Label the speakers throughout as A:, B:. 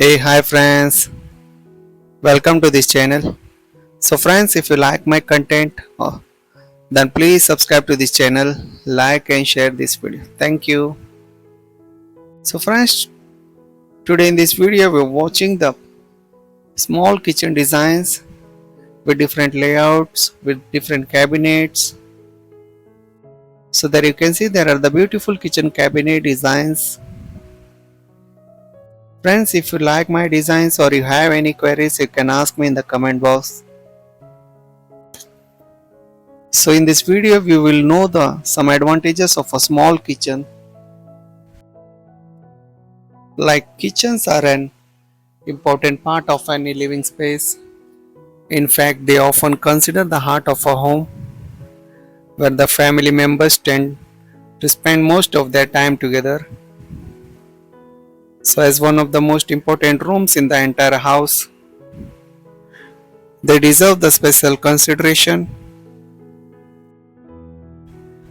A: Hey, hi friends, welcome to this channel. So, friends, if you like my content, then please subscribe to this channel, like and share this video. Thank you. So, friends, today in this video, we're watching the small kitchen designs with different layouts, with different cabinets. So, there you can see there are the beautiful kitchen cabinet designs. Friends, if you like my designs or you have any queries, you can ask me in the comment box. So in this video we will know the some advantages of a small kitchen. Like kitchens are an important part of any living space. In fact, they often consider the heart of a home where the family members tend to spend most of their time together. So as one of the most important rooms in the entire house, they deserve the special consideration.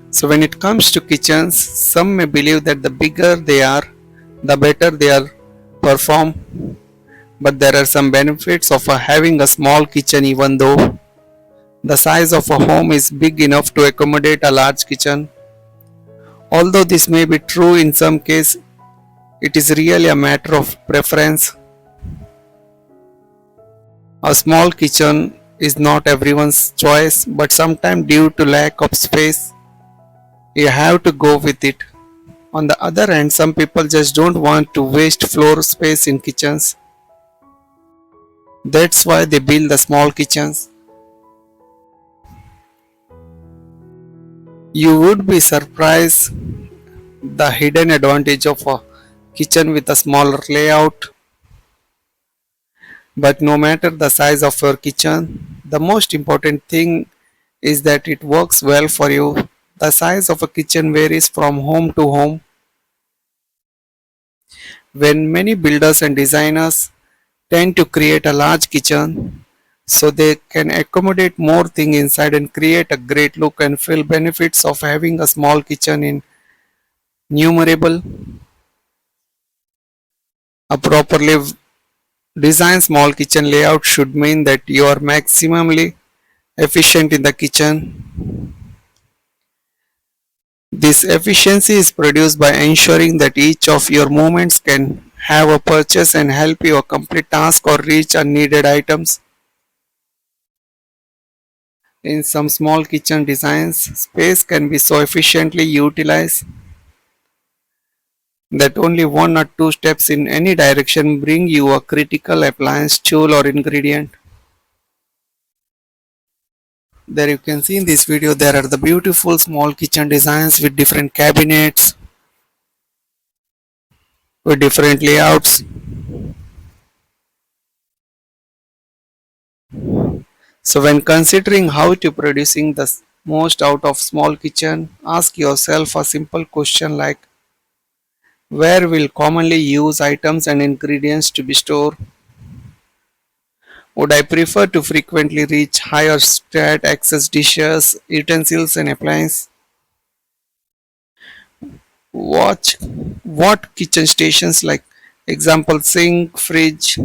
A: So when it comes to kitchens, some may believe that the bigger they are, the better they are perform. But there are some benefits of having a small kitchen even though the size of a home is big enough to accommodate a large kitchen. Although this may be true in some cases, it is really a matter of preference. A small kitchen is not everyone's choice, but sometimes due to lack of space, you have to go with it. On the other hand, some people just don't want to waste floor space in kitchens. That's why they build the small kitchens. You would be surprised the hidden advantage of a kitchen with a smaller layout. But no matter the size of your kitchen, the most important thing is that it works well for you. The size of a kitchen varies from home to home. When many builders and designers tend to create a large kitchen so they can accommodate more things inside and create a great look and feel benefits of having a small kitchen in numerable. A properly designed small kitchen layout should mean that you are maximally efficient in the kitchen. This efficiency is produced by ensuring that each of your movements can have a purchase and help you complete task or reach unneeded items. In some small kitchen designs, space can be so efficiently utilized that only one or two steps in any direction bring you a critical appliance, tool or ingredient. There you can see in this video there are the beautiful small kitchen designs with different cabinets, with different layouts. So when considering how to producing the most out of small kitchen, ask yourself a simple question like where will commonly used items and ingredients to be stored? Would I prefer to frequently reach higher stat access dishes, utensils and appliances? Watch what kitchen stations like example sink, fridge,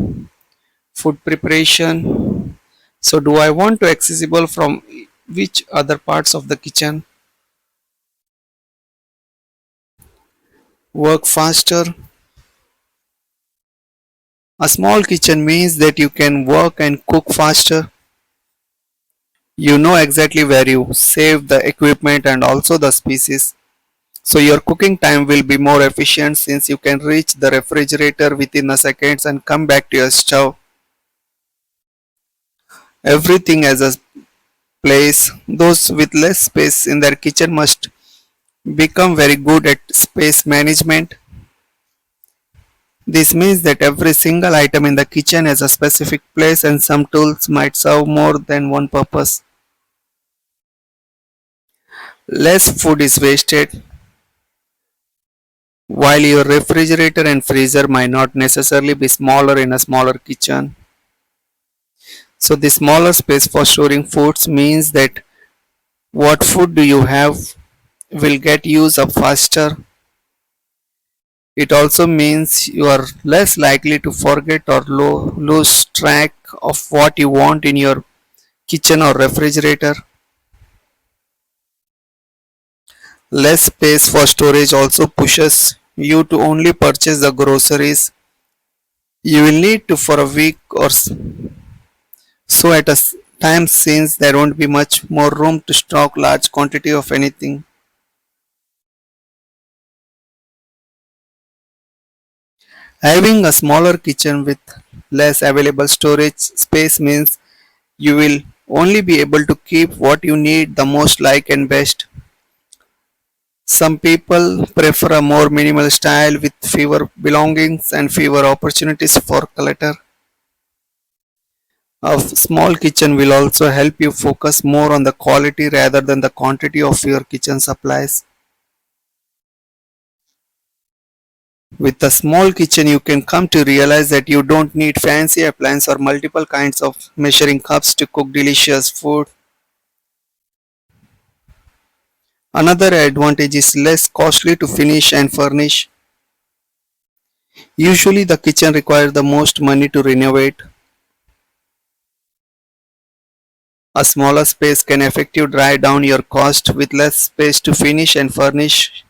A: food preparation. So do I want to accessible from which other parts of the kitchen? Work faster. A small kitchen means that you can work and cook faster. You know exactly where you save the equipment and also the species. So your cooking time will be more efficient since you can reach the refrigerator within a seconds and come back to your stove. Everything has a place. Those with less space in their kitchen must become very good at space management. This means that every single item in the kitchen has a specific place and some tools might serve more than one purpose. Less food is wasted, while your refrigerator and freezer might not necessarily be smaller in a smaller kitchen. So the smaller space for storing foods means that what food do you have will get used up faster. It also means you are less likely to forget or lose track of what you want in your kitchen or refrigerator. Less space for storage also pushes you to only purchase the groceries you will need to for a week or so at a time, since there won't be much more room to stock large quantity of anything. Having a smaller kitchen with less available storage space means you will only be able to keep what you need the most like and best. Some people prefer a more minimal style with fewer belongings and fewer opportunities for clutter. A small kitchen will also help you focus more on the quality rather than the quantity of your kitchen supplies. With a small kitchen, you can come to realize that you don't need fancy appliances or multiple kinds of measuring cups to cook delicious food. Another advantage is less costly to finish and furnish. Usually, the kitchen requires the most money to renovate. A smaller space can effectively drive down your cost. With less space to finish and furnish,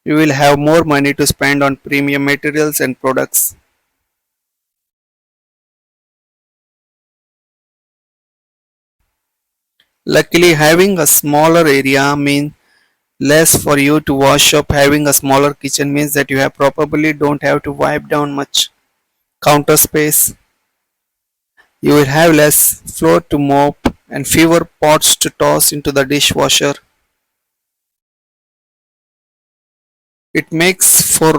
A: you will have more money to spend on premium materials and products. Luckily, having a smaller area means less for you to wash up. Having a smaller kitchen means that you have probably don't have to wipe down much counter space. You will have less floor to mop and fewer pots to toss into the dishwasher. It makes for